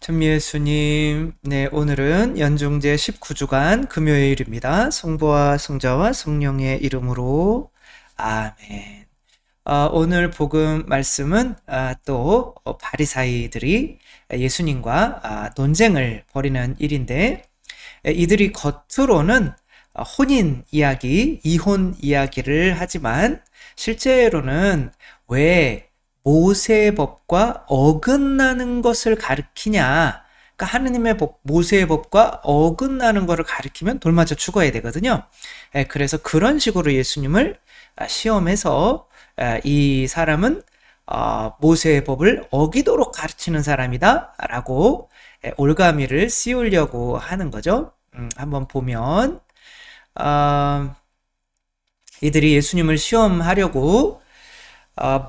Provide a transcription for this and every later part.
천미예수님, 네, 오늘은 연중제 19주간 금요일입니다. 성부와 성자와 성령의 이름으로 아멘. 오늘 복음 말씀은 또 바리사이들이 예수님과 논쟁을 벌이는 일인데, 이들이 겉으로는 혼인 이야기, 이혼 이야기를 하지만 실제로는 왜 모세법과 어긋나는 것을 가르치냐. 그러니까 하느님의 법, 모세의 법과 어긋나는 것을 가르치면 돌맞아 죽어야 되거든요. 그래서 그런 식으로 예수님을 시험해서 이 사람은 모세의 법을 어기도록 가르치는 사람이다 라고 올가미를 씌우려고 하는 거죠. 한번 보면 이들이 예수님을 시험하려고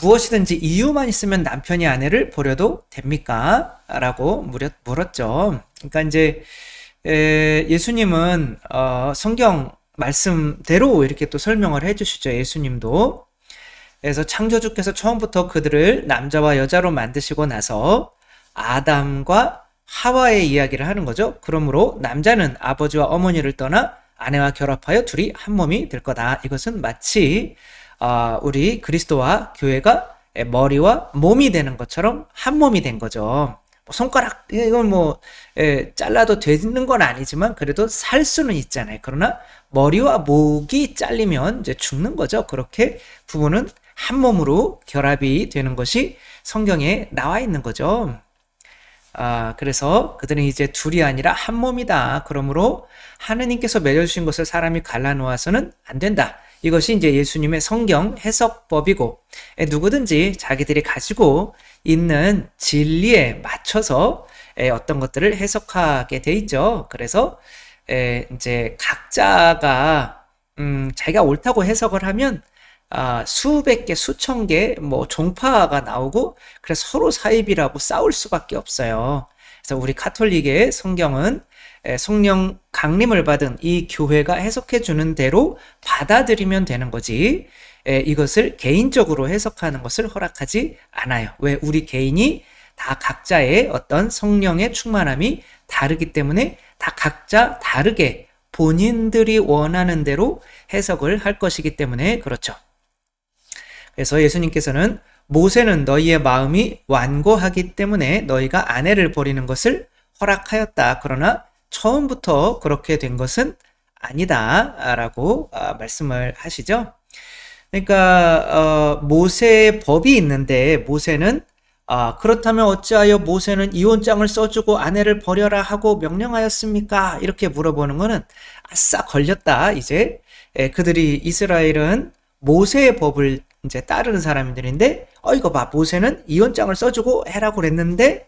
무엇이든지 이유만 있으면 남편이 아내를 버려도 됩니까? 라고 물었죠. 그러니까 이제 예수님은 성경 말씀대로 이렇게 또 설명을 해주시죠. 예수님도. 그래서 창조주께서 처음부터 그들을 남자와 여자로 만드시고 나서 아담과 하와의 이야기를 하는 거죠. 그러므로 남자는 아버지와 어머니를 떠나 아내와 결합하여 둘이 한 몸이 될 거다. 이것은 마치 우리 그리스도와 교회가 머리와 몸이 되는 것처럼 한 몸이 된 거죠. 손가락 이건 잘라도 되는 건 아니지만 그래도 살 수는 있잖아요. 그러나 머리와 목이 잘리면 이제 죽는 거죠. 그렇게 부부는 한 몸으로 결합이 되는 것이 성경에 나와 있는 거죠. 그래서 그들은 이제 둘이 아니라 한 몸이다. 그러므로 하느님께서 맺어주신 것을 사람이 갈라놓아서는 안 된다. 이것이 이제 예수님의 성경 해석법이고, 누구든지 자기들이 가지고 있는 진리에 맞춰서 어떤 것들을 해석하게 돼 있죠. 그래서 이제 각자가 자기가 옳다고 해석을 하면 수백 개, 수천 개, 종파가 나오고, 그래서 서로 사입이라고 싸울 수밖에 없어요. 그래서 우리 카톨릭의 성경은 성령 강림을 받은 이 교회가 해석해 주는 대로 받아들이면 되는 거지, 이것을 개인적으로 해석하는 것을 허락하지 않아요. 왜? 우리 개인이 다 각자의 어떤 성령의 충만함이 다르기 때문에 다 각자 다르게 본인들이 원하는 대로 해석을 할 것이기 때문에 그렇죠. 그래서 예수님께서는 모세는 너희의 마음이 완고하기 때문에 너희가 아내를 버리는 것을 허락하였다. 그러나 처음부터 그렇게 된 것은 아니다 라고 말씀을 하시죠. 그러니까 모세의 법이 있는데, 모세는 그렇다면 어찌하여 모세는 이혼장을 써주고 아내를 버려라 하고 명령하였습니까? 이렇게 물어보는 거는 아싸 걸렸다. 이제 그들이, 이스라엘은 모세의 법을 이제 따르는 사람들인데, 이거 봐, 모세는 이혼장을 써주고 해라고 그랬는데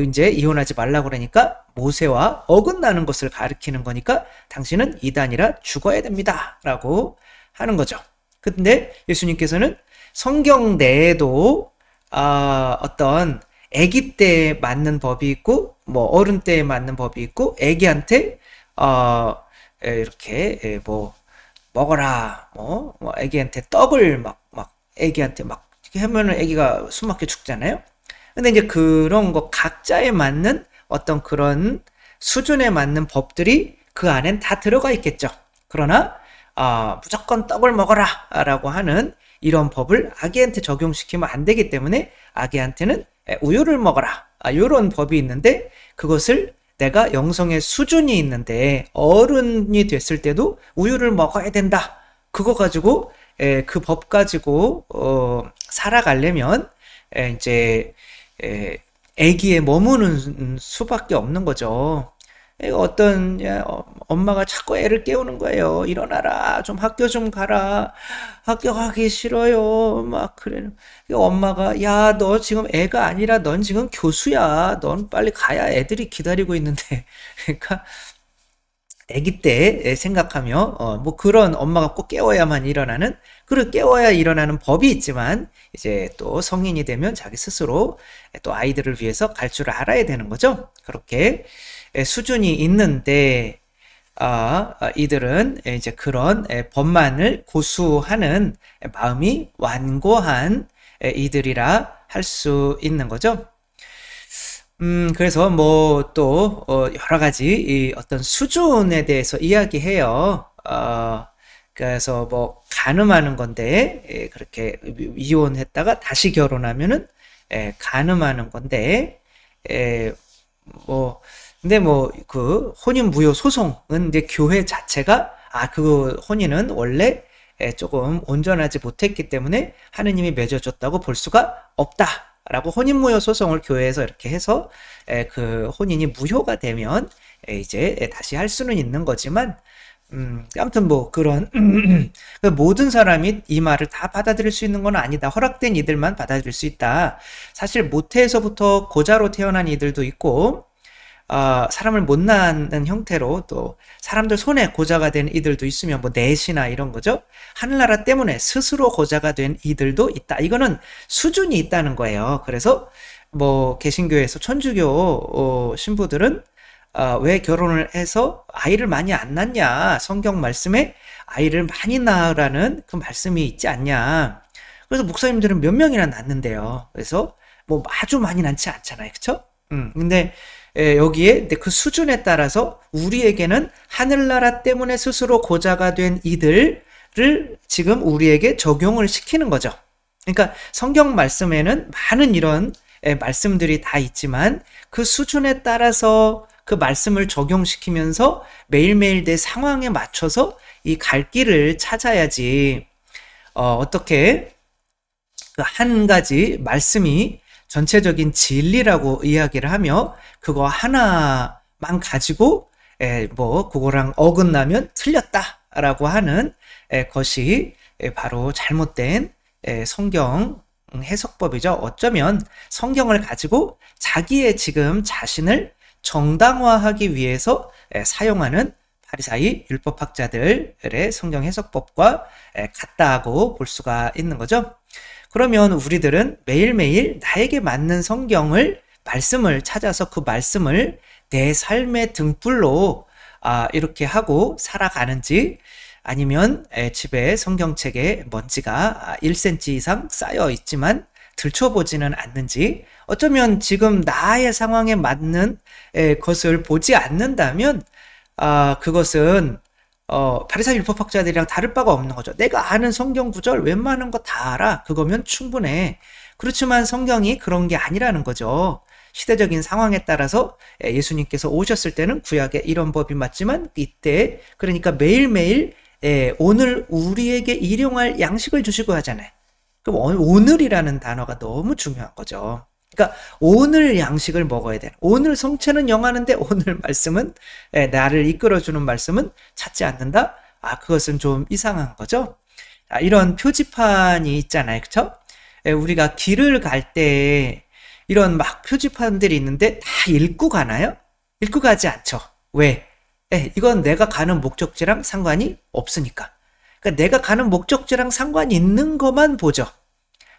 이제 이혼하지 말라고 그러니까 모세와 어긋나는 것을 가리키는 거니까 당신은 이단이라 죽어야 됩니다 라고 하는 거죠. 근데 예수님께서는 성경 내에도 어떤 아기 때에 맞는 법이 있고 어른 때에 맞는 법이 있고, 아기한테 이렇게 먹어라, 아기한테 떡을 막 아기한테 막 이렇게 하면은 아기가 숨 막혀 죽잖아요. 근데 이제 그런 거 각자에 맞는 어떤 그런 수준에 맞는 법들이 그 안엔 다 들어가 있겠죠. 그러나 무조건 떡을 먹어라 라고 하는 이런 법을 아기한테 적용시키면 안 되기 때문에 아기한테는 우유를 먹어라, 이런 법이 있는데, 그것을 내가 영성의 수준이 있는데 어른이 됐을 때도 우유를 먹어야 된다, 그거 가지고 그 법 가지고 살아가려면 이제 애기에 머무는 수밖에 없는 거죠. 엄마가 자꾸 애를 깨우는 거예요. 일어나라, 좀 학교 좀 가라, 학교 가기 싫어요, 막 그래. 엄마가, 야, 너 지금 애가 아니라 넌 지금 교수야, 넌 빨리 가야 애들이 기다리고 있는데. 그러니까 아기 때 생각하며 그런 엄마가 꼭 깨워야만 일어나는, 그리고 깨워야 일어나는 법이 있지만, 이제 또 성인이 되면 자기 스스로 또 아이들을 위해서 갈 줄 알아야 되는 거죠. 그렇게 수준이 있는데 이들은 이제 그런 법만을 고수하는 마음이 완고한 이들이라 할 수 있는 거죠. 그래서 뭐 또 여러 가지 이 어떤 수준에 대해서 이야기해요. 그래서 뭐 가늠하는 건데 그렇게 이혼했다가 다시 결혼하면은 가늠하는 건데 에, 뭐 근데 뭐 그 혼인 무효 소송은 이제 교회 자체가 그 혼인은 원래 조금 온전하지 못했기 때문에 하느님이 맺어줬다고 볼 수가 없다라고 혼인 무효 소송을 교회에서 이렇게 해서 그 혼인이 무효가 되면 이제 다시 할 수는 있는 거지만 아무튼 뭐 그런 그 모든 사람이 이 말을 다 받아들일 수 있는 건 아니다. 허락된 이들만 받아들일 수 있다. 사실 모태에서부터 고자로 태어난 이들도 있고 사람을 못 낳는 형태로 또 사람들 손에 고자가 된 이들도 있으면 뭐 넷이나 이런 거죠. 하늘나라 때문에 스스로 고자가 된 이들도 있다. 이거는 수준이 있다는 거예요. 그래서 뭐 개신교에서 천주교 신부들은 왜 결혼을 해서 아이를 많이 안 낳냐? 성경 말씀에 아이를 많이 낳으라는 그 말씀이 있지 않냐? 그래서 목사님들은 몇 명이나 낳는데요. 그래서 뭐 아주 많이 낳지 않잖아요. 그쵸? 근데 여기에 그 수준에 따라서 우리에게는 하늘나라 때문에 스스로 고자가 된 이들을 지금 우리에게 적용을 시키는 거죠. 그러니까 성경 말씀에는 많은 이런 말씀들이 다 있지만 그 수준에 따라서 그 말씀을 적용시키면서 매일매일 내 상황에 맞춰서 이 갈 길을 찾아야지 어떻게 그 한 가지 말씀이 전체적인 진리라고 이야기를 하며 그거 하나만 가지고 뭐 그거랑 어긋나면 틀렸다라고 하는 것이 바로 잘못된 성경 해석법이죠. 어쩌면 성경을 가지고 자기의 지금 자신을 정당화하기 위해서 사용하는 바리사이 율법학자들의 성경 해석법과 같다고 볼 수가 있는 거죠. 그러면 우리들은 매일매일 나에게 맞는 성경을 말씀을 찾아서 그 말씀을 내 삶의 등불로 이렇게 하고 살아가는지 아니면 집에 성경책에 먼지가 1cm 이상 쌓여 있지만 들춰보지는 않는지 어쩌면 지금 나의 상황에 맞는 것을 보지 않는다면 그것은 바리사이 율법학자들이랑 다를 바가 없는 거죠. 내가 아는 성경 구절 웬만한 거 다 알아. 그거면 충분해. 그렇지만 성경이 그런 게 아니라는 거죠. 시대적인 상황에 따라서 예수님께서 오셨을 때는 구약에 이런 법이 맞지만 이때 그러니까 매일매일 오늘 우리에게 일용할 양식을 주시고 하잖아요. 그럼 오늘이라는 단어가 너무 중요한 거죠. 그러니까 오늘 양식을 먹어야 돼. 오늘 성체는 영하는데 오늘 말씀은 나를 이끌어주는 말씀은 찾지 않는다. 그것은 좀 이상한 거죠. 이런 표지판이 있잖아요, 그렇죠? 우리가 길을 갈 때 이런 막 표지판들이 있는데 다 읽고 가나요? 읽고 가지 않죠. 왜? 이건 내가 가는 목적지랑 상관이 없으니까. 그러니까 내가 가는 목적지랑 상관이 있는 것만 보죠.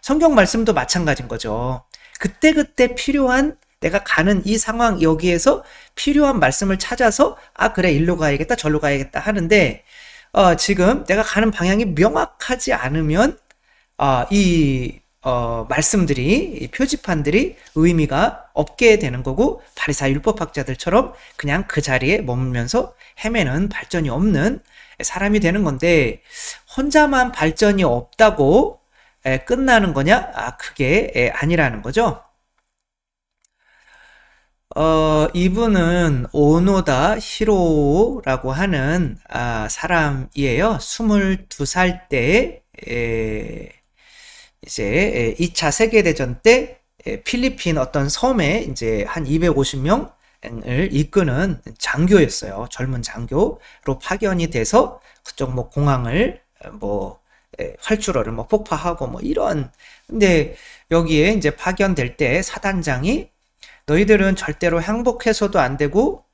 성경 말씀도 마찬가지인 거죠. 그때그때 필요한 내가 가는 이 상황 여기에서 필요한 말씀을 찾아서 그래 일로 가야겠다 절로 가야겠다 하는데 지금 내가 가는 방향이 명확하지 않으면 이 말씀들이 이 표지판들이 의미가 없게 되는 거고 바리사이 율법학자들처럼 그냥 그 자리에 머물면서 헤매는 발전이 없는 사람이 되는 건데 혼자만 발전이 없다고 끝나는 거냐? 그게 아니라는 거죠. 이분은 오노다 히로라고 하는 사람이에요. 22살 때 이제 2차 세계대전 때 필리핀 어떤 섬에 이제 한 250명을 이끄는 장교였어요. 젊은 장교로 파견이 돼서 그쪽 뭐 공항을 뭐 활주로를 뭐 폭파하고 뭐 이런 근데 여기에 이제 파견될 때 사단장이 너희들은 절대로 항복해서도 안 되고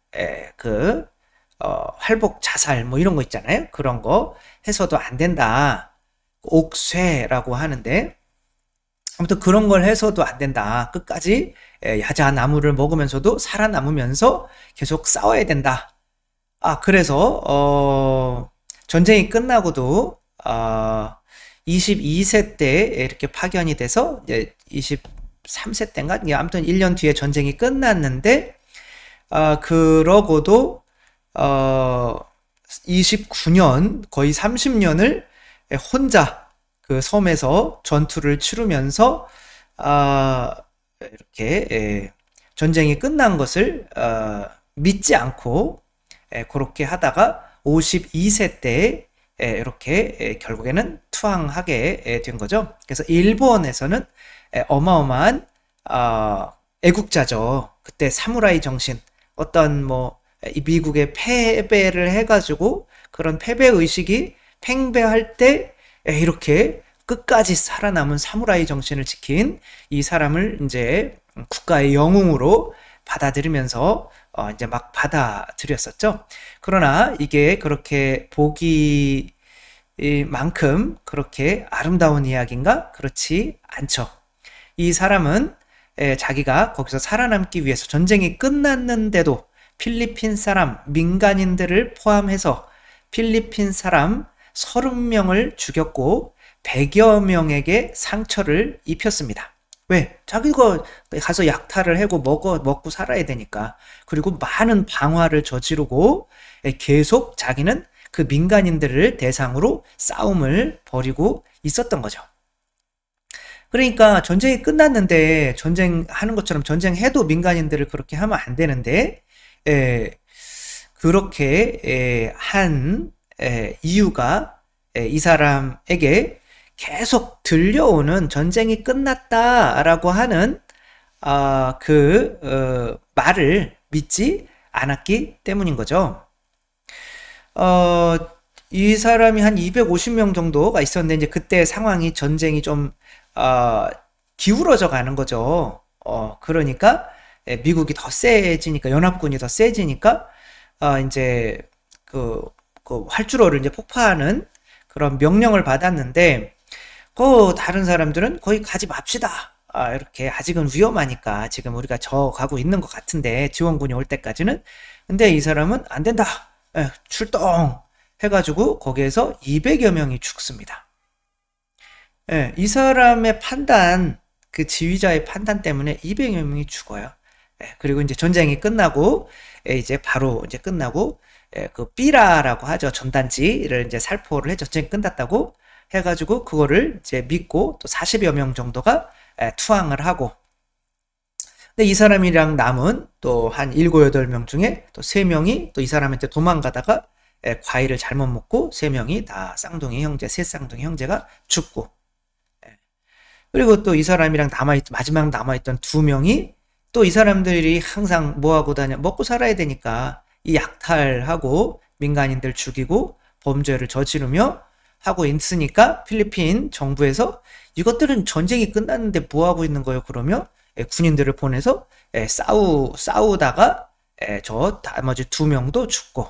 활복 자살 뭐 이런 거 있잖아요. 그런 거 해서도 안 된다. 옥쇠라고 하는데 아무튼 그런 걸 해서도 안 된다. 끝까지 야자나무를 먹으면서도 살아남으면서 계속 싸워야 된다. 그래서 전쟁이 끝나고도 22세 때 이렇게 파견이 돼서 이제 23세 때인가? 아무튼 1년 뒤에 전쟁이 끝났는데, 그러고도, 29년, 거의 30년을 혼자 그 섬에서 전투를 치르면서, 이렇게, 전쟁이 끝난 것을, 믿지 않고, 그렇게 하다가 52세 때 이렇게 결국에는 투항하게 된 거죠. 그래서 일본에서는 어마어마한 애국자죠. 그때 사무라이 정신, 어떤 뭐 미국의 패배를 해가지고 그런 패배 의식이 팽배할 때 이렇게 끝까지 살아남은 사무라이 정신을 지킨 이 사람을 이제 국가의 영웅으로 받아들이면서 이제 막 받아들였었죠. 그러나 이게 그렇게 보기 만큼 그렇게 아름다운 이야기인가? 그렇지 않죠. 이 사람은 자기가 거기서 살아남기 위해서 전쟁이 끝났는데도 필리핀 사람 민간인들을 포함해서 필리핀 사람 30명을 죽였고 100여 명에게 상처를 입혔습니다. 왜? 자기가 가서 약탈을 하고 먹고 살아야 되니까. 그리고 많은 방화를 저지르고 계속 자기는 그 민간인들을 대상으로 싸움을 벌이고 있었던 거죠. 그러니까 전쟁이 끝났는데 전쟁하는 것처럼 전쟁해도 민간인들을 그렇게 하면 안 되는데 그렇게 한 이유가 이 사람에게 계속 들려오는 전쟁이 끝났다라고 하는 말을 믿지 않았기 때문인 거죠. 이 사람이 한 250명 정도가 있었는데 이제 그때 상황이 전쟁이 좀 기울어져 가는 거죠. 그러니까 미국이 더 세지니까 연합군이 더 세지니까 이제 그 활주로를 이제 폭파하는 그런 명령을 받았는데 다른 사람들은 거기 가지 맙시다. 이렇게 아직은 위험하니까 지금 우리가 저 가고 있는 것 같은데 지원군이 올 때까지는. 근데 이 사람은 안 된다. 출동 해가지고 거기에서 200여 명이 죽습니다. 이 사람의 판단, 그 지휘자의 판단 때문에 200여 명이 죽어요. 그리고 이제 전쟁이 끝나고 이제 바로 이제 끝나고 그 삐라라고 하죠. 전단지를 이제 살포를 해서 전쟁이 끝났다고 해가지고 그거를 이제 믿고 또 40여 명 정도가 투항을 하고, 근데 이 사람이랑 남은 또 한 7, 8명 중에 또 3명이 또 이 사람한테 도망가다가 과일을 잘못 먹고 3명이 다 쌍둥이 형제, 새 쌍둥이 형제가 죽고, 그리고 또 이 사람이랑 마지막 남아있던 2명이 또 이 사람들이 항상 뭐 하고 다녀? 먹고 살아야 되니까 이 약탈하고 민간인들 죽이고 범죄를 저지르며 하고 있으니까 필리핀 정부에서 이것들은 전쟁이 끝났는데 뭐 하고 있는 거예요? 그러면 군인들을 보내서 싸우다가 저 나머지 2명도 죽고.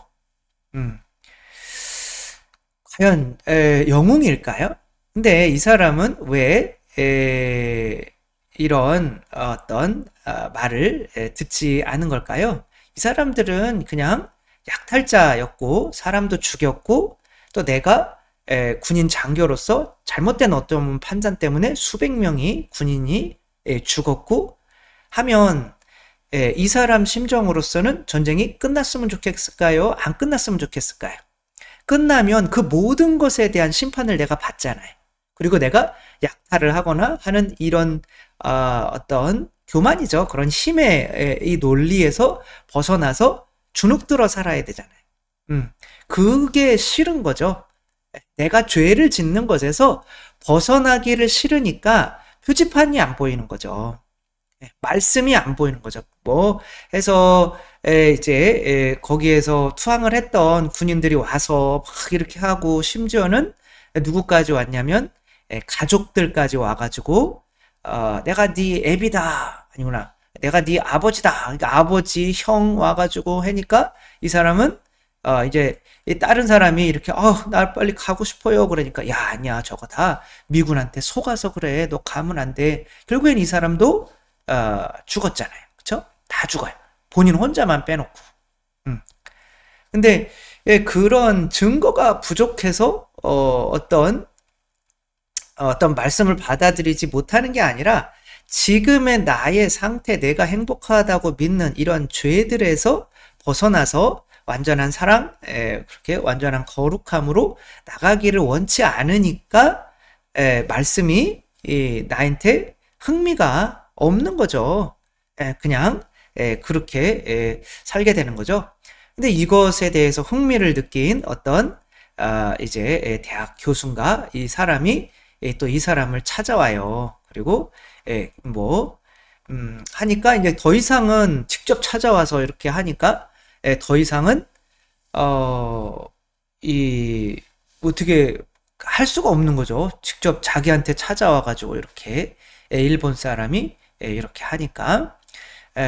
과연 영웅일까요? 근데 이 사람은 왜 이런 어떤 말을 듣지 않은 걸까요? 이 사람들은 그냥 약탈자였고 사람도 죽였고 또 내가 군인 장교로서 잘못된 어떤 판단 때문에 수백 명의 군인이 죽었고 하면 이 사람 심정으로서는 전쟁이 끝났으면 좋겠을까요? 안 끝났으면 좋겠을까요? 끝나면 그 모든 것에 대한 심판을 내가 받잖아요. 그리고 내가 약탈을 하거나 하는 이런 어떤 교만이죠. 그런 힘의 이 논리에서 벗어나서 주눅들어 살아야 되잖아요. 그게 싫은 거죠. 내가 죄를 짓는 것에서 벗어나기를 싫으니까 표지판이 안 보이는 거죠. 말씀이 안 보이는 거죠. 뭐 해서 이제 거기에서 투항을 했던 군인들이 와서 막 이렇게 하고 심지어는 누구까지 왔냐면 가족들까지 와가지고 내가 네 애비다 아니구나 내가 네 아버지다. 그러니까 아버지 형 와가지고 하니까 이 사람은 이제 다른 사람이 이렇게 나 빨리 가고 싶어요 그러니까 야 아니야 저거 다 미군한테 속아서 그래 너 가면 안 돼. 결국엔 이 사람도 죽었잖아요. 그쵸? 다 죽어요. 본인 혼자만 빼놓고. 근데 그런 증거가 부족해서 어떤 말씀을 받아들이지 못하는 게 아니라 지금의 나의 상태, 내가 행복하다고 믿는 이런 죄들에서 벗어나서 완전한 사랑, 그렇게 완전한 거룩함으로 나가기를 원치 않으니까 말씀이 나한테 흥미가 없는 거죠. 그냥 그렇게 살게 되는 거죠. 근데 이것에 대해서 흥미를 느낀 어떤 이제 대학 교수인가 이 사람이 또 이 사람을 찾아와요. 그리고 뭐 하니까 이제 더 이상은 직접 찾아와서 이렇게 하니까 더 이상은 어, 이 어떻게 할 수가 없는 거죠. 직접 자기한테 찾아와 가지고 이렇게 일본 사람이 이렇게 하니까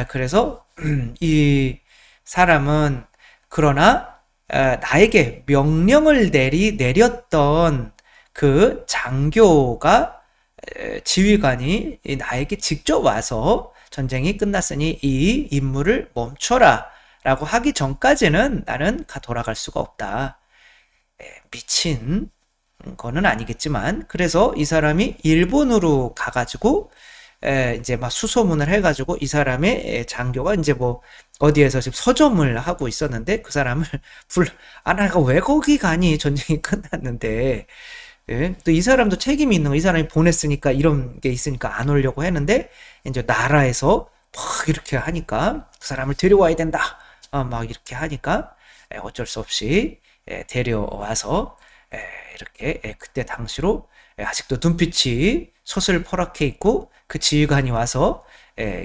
그래서 이 사람은 그러나 나에게 명령을 내렸던 그 장교가 지휘관이 나에게 직접 와서 전쟁이 끝났으니 이 임무를 멈춰라 라고 하기 전까지는 나는 돌아갈 수가 없다. 미친 거는 아니겠지만 그래서 이 사람이 일본으로 가가지고 이제 막 수소문을 해가지고 이 사람의 장교가 이제 뭐 어디에서 지금 서점을 하고 있었는데 그 사람을 내가 왜 거기 가니? 전쟁이 끝났는데. 또 이 사람도 책임이 있는 거, 이 사람이 보냈으니까 이런 게 있으니까 안 오려고 했는데 이제 나라에서 막 이렇게 하니까 그 사람을 데려와야 된다. 막 이렇게 하니까 어쩔 수 없이 데려와서 이렇게 그때 당시로 아직도 눈빛이 소슬퍼렇게 있고 그 지휘관이 와서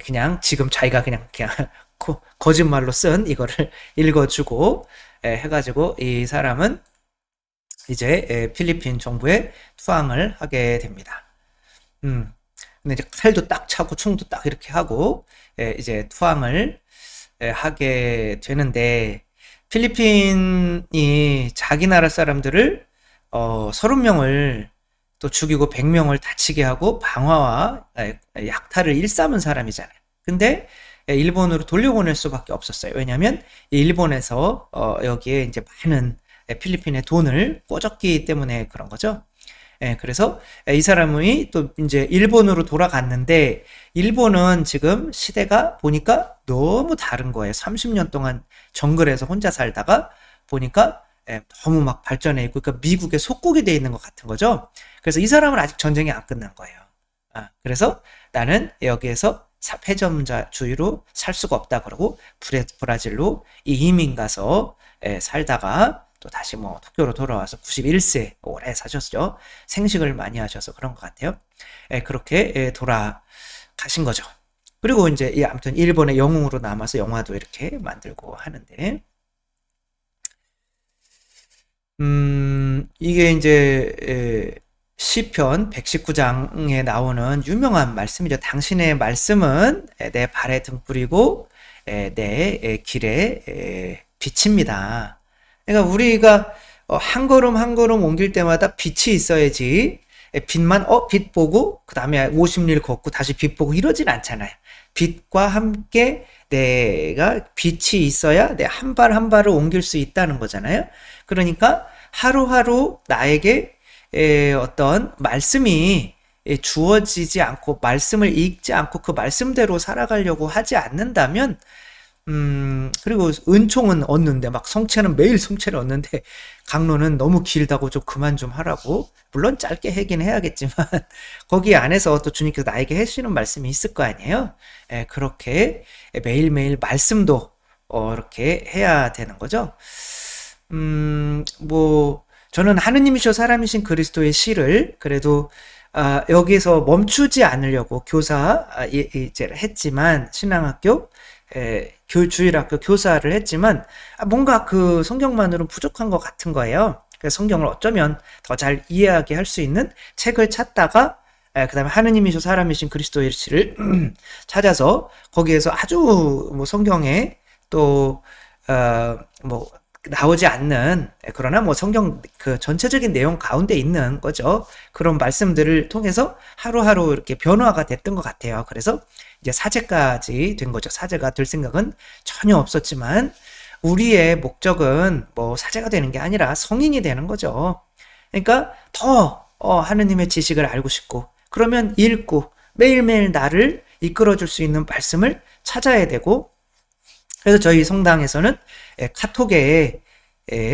그냥 지금 자기가 그냥 거짓말로 쓴 이거를 읽어주고 해가지고 이 사람은 이제 필리핀 정부에 투항을 하게 됩니다. 근데 이제 칼도 딱 차고 총도 딱 이렇게 하고 이제 투항을 하게 되는데 필리핀이 자기 나라 사람들을 30명을 또 죽이고 100명을 다치게 하고 방화와 약탈을 일삼은 사람이잖아요. 근데 일본으로 돌려보낼 수밖에 없었어요. 왜냐하면 일본에서 여기에 이제 많은 필리핀의 돈을 꿔줬기 때문에 그런 거죠. 그래서 이 사람이 또 이제 일본으로 돌아갔는데 일본은 지금 시대가 보니까 너무 다른 거예요. 30년 동안 정글에서 혼자 살다가 보니까 너무 막 발전해 있고 그러니까 미국의 속국이 돼 있는 것 같은 거죠. 그래서 이 사람은 아직 전쟁이 안 끝난 거예요. 그래서 나는 여기에서 패전자주의로 살 수가 없다 그러고 브라질로 이민 가서 살다가 또 다시 뭐 도쿄로 돌아와서 91세 오래 사셨죠. 생식을 많이 하셔서 그런 것 같아요. 그렇게 돌아가신 거죠. 그리고 이제 아무튼 일본의 영웅으로 남아서 영화도 이렇게 만들고 하는데 이게 이제 시편 119장에 나오는 유명한 말씀이죠. 당신의 말씀은 내 발에 등불이고 내 길에 빛입니다. 그러니까 우리가 한 걸음 한 걸음 옮길 때마다 빛이 있어야지 빛만 빛 보고 그 다음에 50일 걷고 다시 빛 보고 이러진 않잖아요. 빛과 함께 내가 빛이 있어야 내 한 발 한 발을 옮길 수 있다는 거잖아요. 그러니까 하루하루 나에게 어떤 말씀이 주어지지 않고 말씀을 읽지 않고 그 말씀대로 살아가려고 하지 않는다면 그리고 은총은 얻는데 막 성체는 매일 성체를 얻는데 강론은 너무 길다고 좀 그만 좀 하라고 물론 짧게 하긴 해야겠지만 거기 안에서 또 주님께서 나에게 해주시는 말씀이 있을 거 아니에요. 그렇게 매일매일 말씀도 이렇게 해야 되는 거죠. 뭐 저는 하느님이셔 사람이신 그리스도의 시를 그래도 여기서 멈추지 않으려고 교사 이제 했지만 신앙학교 주일학교 교사를 했지만 뭔가 그 성경만으로는 부족한 것 같은 거예요. 그래서 성경을 어쩌면 더 잘 이해하게 할 수 있는 책을 찾다가 그 다음에 하느님이셔 사람이신 그리스도의 시를 찾아서 거기에서 아주 뭐 성경에 또 뭐 나오지 않는 그러나 뭐 성경 그 전체적인 내용 가운데 있는 거죠. 그런 말씀들을 통해서 하루하루 이렇게 변화가 됐던 것 같아요. 그래서 이제 사제까지 된 거죠. 사제가 될 생각은 전혀 없었지만 우리의 목적은 뭐 사제가 되는 게 아니라 성인이 되는 거죠. 그러니까 더 하느님의 지식을 알고 싶고 그러면 읽고 매일매일 나를 이끌어줄 수 있는 말씀을 찾아야 되고, 그래서 저희 성당에서는 카톡에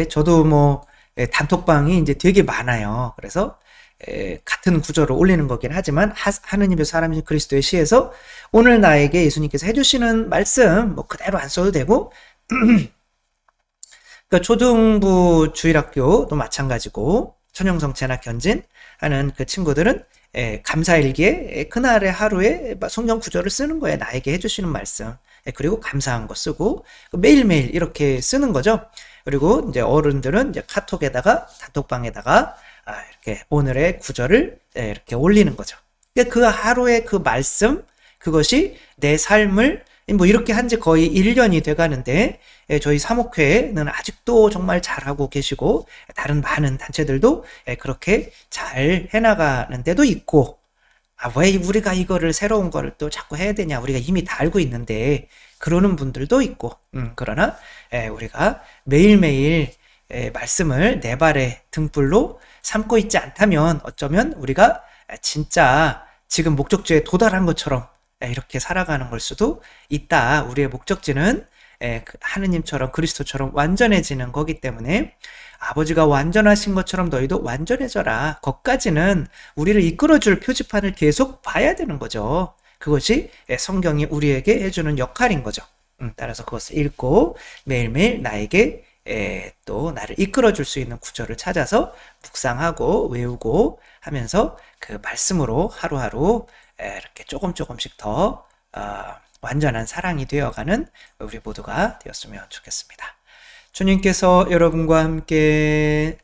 저도 뭐 단톡방이 이제 되게 많아요. 그래서 같은 구절을 올리는 거긴 하지만 하느님의 사람이신 그리스도의 시에서 오늘 나에게 예수님께서 해주시는 말씀 뭐 그대로 안 써도 되고 그러니까 초등부 주일학교도 마찬가지고 천영성체나 견진 하는 그 친구들은 감사일기에 그날의 하루에 성경 구절을 쓰는 거예요. 나에게 해주시는 말씀. 그리고 감사한 거 쓰고 매일매일 이렇게 쓰는 거죠. 그리고 이제 어른들은 이제 카톡에다가 단톡방에다가 이렇게 오늘의 구절을 이렇게 올리는 거죠. 그 하루의 그 말씀 그것이 내 삶을 뭐 이렇게 한 지 거의 1년이 돼 가는데 저희 사목회는 아직도 정말 잘하고 계시고 다른 많은 단체들도 그렇게 잘 해나가는 데도 있고 왜 우리가 이거를 새로운 거를 또 자꾸 해야 되냐 우리가 이미 다 알고 있는데 그러는 분들도 있고 그러나 우리가 매일매일 말씀을 내 발의 등불로 삼고 있지 않다면 어쩌면 우리가 진짜 지금 목적지에 도달한 것처럼 이렇게 살아가는 걸 수도 있다. 우리의 목적지는 하느님처럼 그리스도처럼 완전해지는 거기 때문에 아버지가 완전하신 것처럼 너희도 완전해져라. 거기까지는 우리를 이끌어줄 표지판을 계속 봐야 되는 거죠. 그것이 성경이 우리에게 해주는 역할인 거죠. 따라서 그것을 읽고 매일매일 나에게 또 나를 이끌어줄 수 있는 구절을 찾아서 묵상하고 외우고 하면서 그 말씀으로 하루하루 이렇게 조금씩 더 완전한 사랑이 되어가는 우리 모두가 되었으면 좋겠습니다. 주님께서 여러분과 함께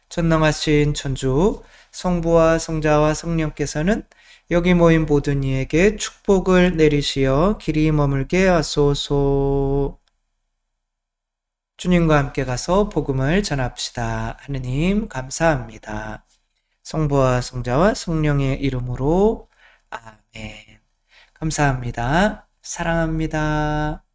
전능하신 천주 성부와 성자와 성령께서는 여기 모인 모든 이에게 축복을 내리시어 길이 머물게 하소서. 주님과 함께 가서 복음을 전합시다. 하느님 감사합니다. 성부와 성자와 성령의 이름으로 아멘. 감사합니다. 사랑합니다.